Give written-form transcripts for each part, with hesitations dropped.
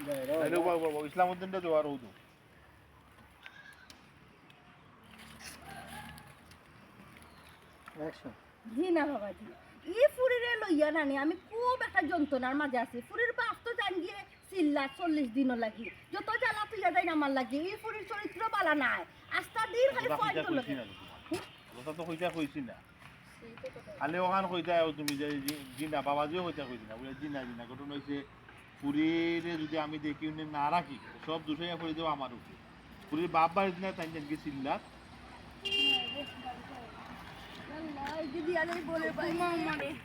তাহলে ইসলামউদ্দিনটা তো আর হতো জি না বাবাজি ই ফুরিরে লইয়া নানি আমি খুব একটা যন্ত্রণার মাঝে আছি ফুরির বাপ তো জান গিয়ে চিল্লা 40 দিনও লাগি যত জ্বালা তুইয়া যাই আমার লাগে এই ফুরির চরিত্র বালা নাই আস্তা দিন খালি পয়েন্ট লাগে কথা তো কইতা কইছি না খালি ওখান কইতা তুমি যে জিনা বাবাজিও কইতা কইছি না বলে জিনা জিনা ঘটনা হইছে পুরীরে যদি আমি দেখি না রাখি সব দুশাইয়া করে দেবো আমার উপরে পুরীর বাপ বাড়িতে না তাই জানকি চিল্লা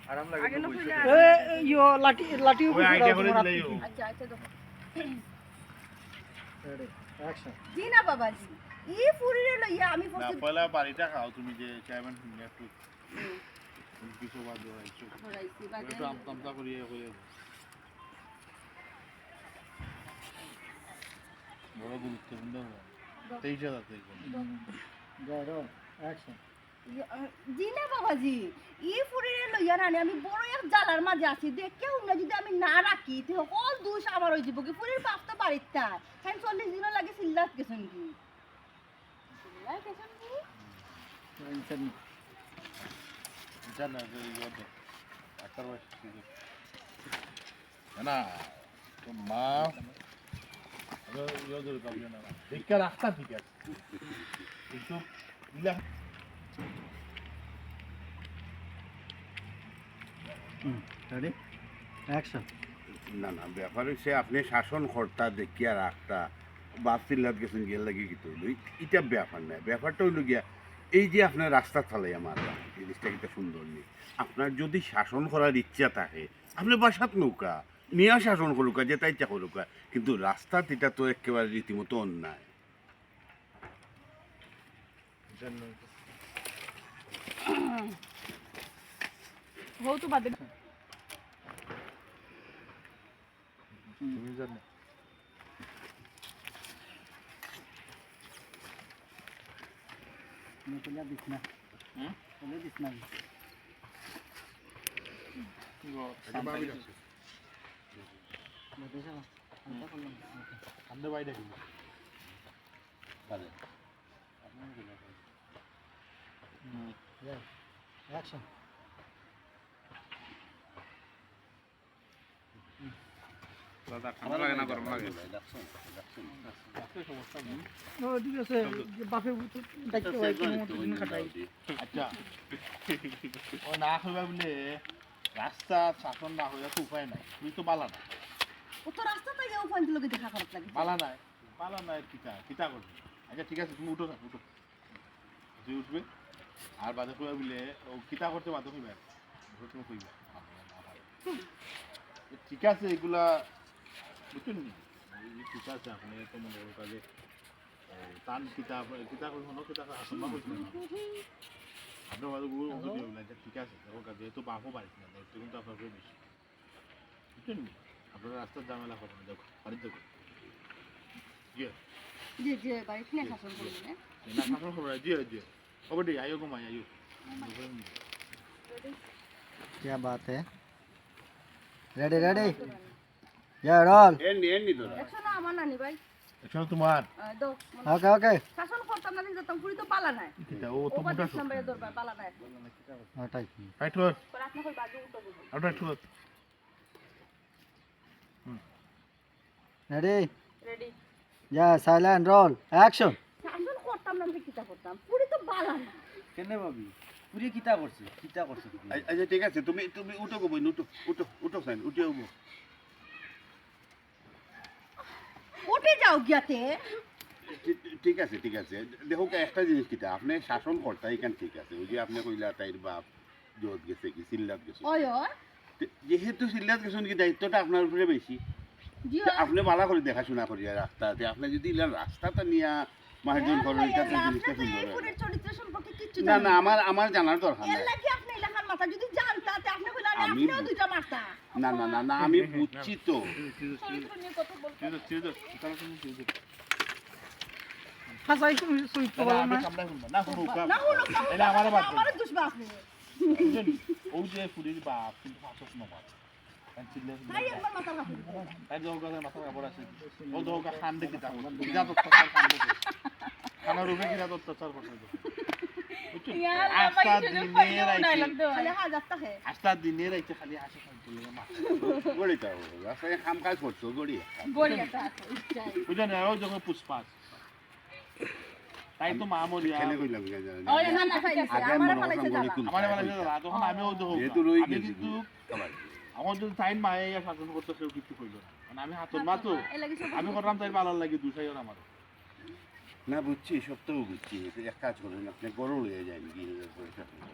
আরাম লাগে ইয়ো লাঠি লাঠি ওই আইডিয়া করে দিলেই আচ্ছা আচ্ছা দেখো রেডি অ্যাকশন জি না বাবাজি ই ফুরিরে লইয়া আমি না পয়লা বাড়িটা খাও তুমি যে চেয়ারম্যান শুনে একটু কিছু বাদ দাও একটু হরাইছি বাদে একটু আমতা করিয়ে করিয়ে বড় গুরুত্বপূর্ণ 23,000 থেকে রোল অ্যাকশন জি না বাবাজি ই ফুরিরে লইয়া নানি আমি বড় এক জ্বালার মাঝে আছি দেখেও না যদি আমি না রাখি তে সকল দোষ আমার হয়ে যাব কি ফুরির বাপ তো বাড়িতে হ্যাঁ 40 দিনও লাগে চিল্লাত গেছেন কি চিল্লাত গেছেন কি জানা যে ইয়ে আকার বয়স না তো মা ইয়ে ধরে পাবি না দেখা রাস্তা ঠিক আছে কিন্তু ইলা রেডি অ্যাকশন না না ব্যাপার হচ্ছে আপনি শাসনকর্তা দেখিয়া রাখতা বাস চিল্লাত গেছেন গিয়ে লাগে কি তৈল এটা ব্যাপার না ব্যাপারটা হইল গিয়া এই যে আপনার রাস্তা চালাই আমার জিনিসটা কিন্তু সুন্দর নেই আপনার যদি শাসন করার ইচ্ছা থাকে আপনি বাসাত নৌকা নিয়ে শাসন করুকা যে তাই ইচ্ছা করুকা কিন্তু রাস্তা এটা তো একেবারে রীতিমতো অন্যায় হও তো বাদে তুমি জানো নতুন দিস না বলে দিস না আমাদের বাইরে কিন্তু অ্যাকশন ঠান্ডা লাগে না গরম লাগে ও ঠিক আছে বাপে দেখতে হয় কোনো দিন খাটাই আচ্ছা ও না হইবা বলে রাস্তা শাসন না হইয়া তো উপায় নাই তুই তো বালা না ও তো রাস্তা থেকে ওখান থেকে দেখা খারাপ লাগে বালা নাই কিতা করবি আচ্ছা ঠিক আছে তুমি উঠো না উঠো তুই উঠবে আর বাদে কইবা বলে ও কিতা করতে বাধ্য হইবা তুমি কইবা ঠিক আছে এগুলা বুঝছেন নি ঠিক আছে আপনি তো মনে করো কাজে তান কিতাব কোনো কিতাব আসম্ভব হয়েছে না আপনার বাদে গুলো ঠিক আছে দেখো কাজে যেহেতু বাপও বাড়িছে না দায়িত্ব কিন্তু আপনার উপরে বেশি বুঝছেন নি আপনারা রাস্তার ঝামেলা করবেন না দেখো বাড়িতে দেখো জি জি বাড়িতে নিয়ে শাসন করবেন না শাসন করবেন জি ওবডি আইও ঘুমাই আইও क्या बात है रेडी रेडी या रोल এন্ডি তো একশো না আমার নানি ভাই একশো তোমার দাও ओके ओके শাসন করতাম না যেতাম পুরি তো পালা নাই ও তো মোটা নাম্বার দরবার পালা নাই हटाई রাইট কর পর আপনি কই বাজু উঠো দেব আউট রাইট কর रेडी রেডি या साइलेंट रोल एक्शन শাসন করতাম না আমি কিটা করতাম পুরি তো পালা না কেনে ভাবি পুরি কিতা করছে আচ্ছা ঠিক আছে তুমি তুমি উঠো গো বইন উঠো উঠো উঠো সাইন উঠে উঠো উঠে যাও গিয়াতে ঠিক আছে দেখো একটা জিনিস কিটা আপনি শাসন কর্তা এখান ঠিক আছে ওই যে আপনি কইলা তাইর বাপ জোত গেছে কি চিল্লাত গেছে ওই যেহেতু চিল্লাত গেছেন কি দায়িত্বটা আপনার উপরে বেশি জি আপনি ভালো করে দেখাশোনা করিয়া রাস্তাতে আপনি যদি রাস্তাটা নিয়ে মার্জন করেন এটা তো জিনিসটা সুন্দর হয়। পুরের চরিত্র সম্পর্কে কিচ্ছু না জানেন না আমার জানার দরকার এর নাই লাগি আপনি এলাকার মাথা যদি জানতা তে আপনি কইলা আমি- আপনিও দুইটা মারতা না আমি বুঝছি তো চরিত্র নিয়ে কথা বলতে হাসাই তুমি সুইট তো আমি কামড়া শুনবো না শুনো না হলো এটা আমার বাদ আমার দুষ্বা আপনি ও যে পুরীর বাপ কিন্তু শাসক নবাব তাই একবার মাথা রাখি তাই যখন কথা মাথা কাপড় আছে ও তো ওকে খান দেখি তা কিরা তো খান দেখি খানার রুমে কিরা তো অত্যাচার করছে খালি হাজার টাকা আস্তা দিনের আইতে খালি হাসি খাইতে লাগে মা গড়িটা রাস্তায় কাম কাজ করছো গড়ি বুঝলেন ও যখন পুষ্পাস তাই তো মামুলি খেলে কইলাম কেন জানেন? না না খাইছে আগে আমারে মনে ফালাইছে করতাম জ্বালা গড়ি আমার বেলা তখন আমিও তো যেহেতু রয়ে আমি গেছি কিন্তু আমার যদি টাইম মায়ে শাসন করতে সেও কিছু কইল না মানে আমি হাতর মা তো এই লাগি সব আমি করলাম তাই ভালো লাগে দুসাই আর আমার না বুঝছি সত্যও বুঝছি এক কাজ করুন আপনি গরু লয়ে যান গিয়ে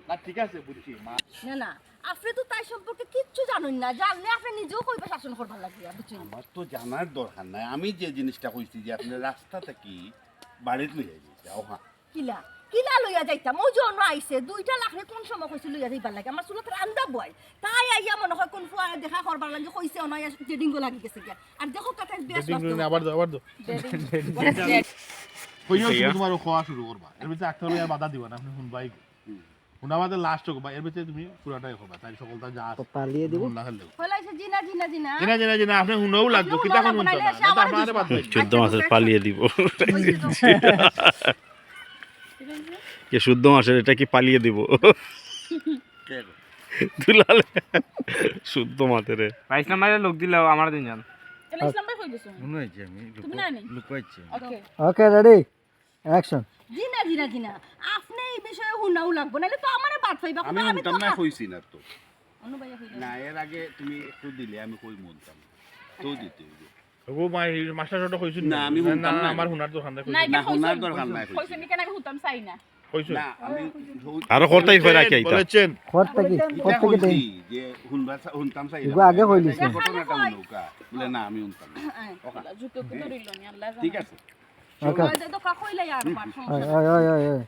না ঠিক আছে বুঝছি মা না না আপনি তো তাই সম্পর্কে কিচ্ছু জানেন না জানলে আপনি নিজেও কইবা শাসন করবার লাগিয়া বুঝছেন আমার তো জানার দরকার নাই আমি যে জিনিসটা কইছি যে আপনি রাস্তা থেকে বাড়িতে লইয়া যাইতে হ্যাঁ কিলা কিলা লইয়া যাইতাম ওই জন্য আইছে 2 লাখ কোন সময় কইছিল লইয়া যাইবার লাগে আমার চুলত রান্দা বয় তাই আইয়া মনে হয় কোন ফুয়ারে দেখা করবার লাগে কইছে অনয় ডেডিংগো লাগি গেছে গিয়া আর দেখো কাতে বেশ আবার দো কইও তোমার খাওয়া শুরু করবা এর ভিতরে একটা লইয়া বাধা দিবা না আপনি শুনবাই শুনাবাদে লাস্ট হবে এর ভিতরে তুমি পুরাটাই হবে তাই সকলটা যা আছে পালিয়ে দিব না হলে কইলাইছে জিনা জিনা জিনা জিনা আপনি শুনেও লাগবে কিটা কোন শুনতা না এটা আমারে বাদ দাও 14 মাসের পালিয়ে দিব কে 14 মাসের এটা কি পালিয়ে দিব দুলাল 14 মাসের 22 নম্বরের লোক দিলাও আমার দিন জান ইসলাম ভাই কই দিছো মনে হইছে আমি তুমি না নি লুকাইছি ওকে ওকে রেডি অ্যাকশন জিনা জিনা জিনা আপনি এই বিষয়ে হুনাও লাগবো নালে তো আমারে বাদ পাইবা আমি শুনতাম না কইছি না তো অনু ভাইয়া কইলা না এর আগে তুমি একটু দিলে আমি কই মনতাম তো দিতে হইবে। ও মাই মাস্টার ছোট কইছুন না, আমি শুনতাম না। আমার হুনার দোকান দা কইছুন না শোনার দরকার নাই কইছি। কইছেন কেন হুতাম চাই না কইছুন না আমি আরো করতেই হয় রাখি আইতা বলেছেন করতে কি এটা করতে কি দেই কইছি যে শুনতাম চাই এগুলো আগে কইলিস না। ঘটনাটা হলোকা বলে না আমি শুনতাম না। ওকা, জুতো তো ধরিল নি আল্লাহ ঠিক আছে ওকে ওই তো কা কইলা আর মার সমস্যা ওই ওই ওই ওই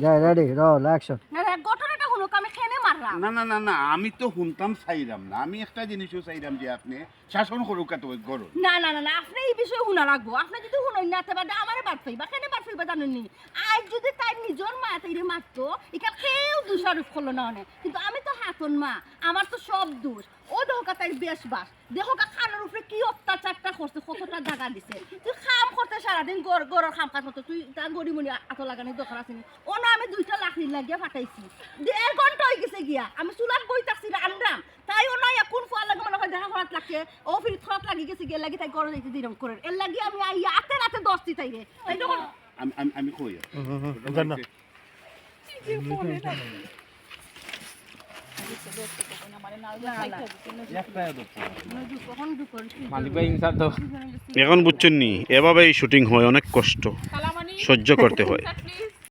যাই রেডি রোল অ্যাকশন না না ঘটনাটা হলো আমি খেনে মারলাম না না না না আমি তো শুনতাম চাইরাম না আমি একটা জিনিসও চাইরাম যে আপনি শাসন করুক তো গরম না না না না আপনি এই বিষয়ে হুনা রাখবো আপনি যদি হুনই না তবে আমারে বাদ পাইবা কেনে বাদ পাইবা জানেন নি আজ যদি তাই নিজর মা তাইরে মারতো এটা কেউ দোষারোপ করলো না অনেক কিন্তু আমি তো হাতন মা আমার তো সব দোষ ও দেহকা তাই বেশ বাস দেহকা খানার উপরে কি অত্যাচারটা করছে কতটা জায়গা দিছে তুই খাম করতে সারাদিন গরর খাম কাজ করতে তুই তার গড়িমণি আতো লাগানি দরকার আছে ও না আমি 2 লাখ লাগিয়া ফাটাইছি 1.5 ঘন্টা হয়ে গেছে গিয়া আমি চুলার বই থাকছি আনরাম তাই ও নয় কোন ফল লাগে মনে হয় দেখা করাত লাগছে ও ফির থরাত লাগি গেছে গিয়া লাগি তাই গরর যাইতে দিরম করে এর লাগি আমি আইয়া আতে রাতে 10টি তাইরে তাই তখন আমি কই জান না মালিক ভাই ইনসার দাও এখন বুঝছেন নি এভাবেই শুটিং হয় অনেক কষ্ট কালামানি সহ্য করতে হয় প্লিজ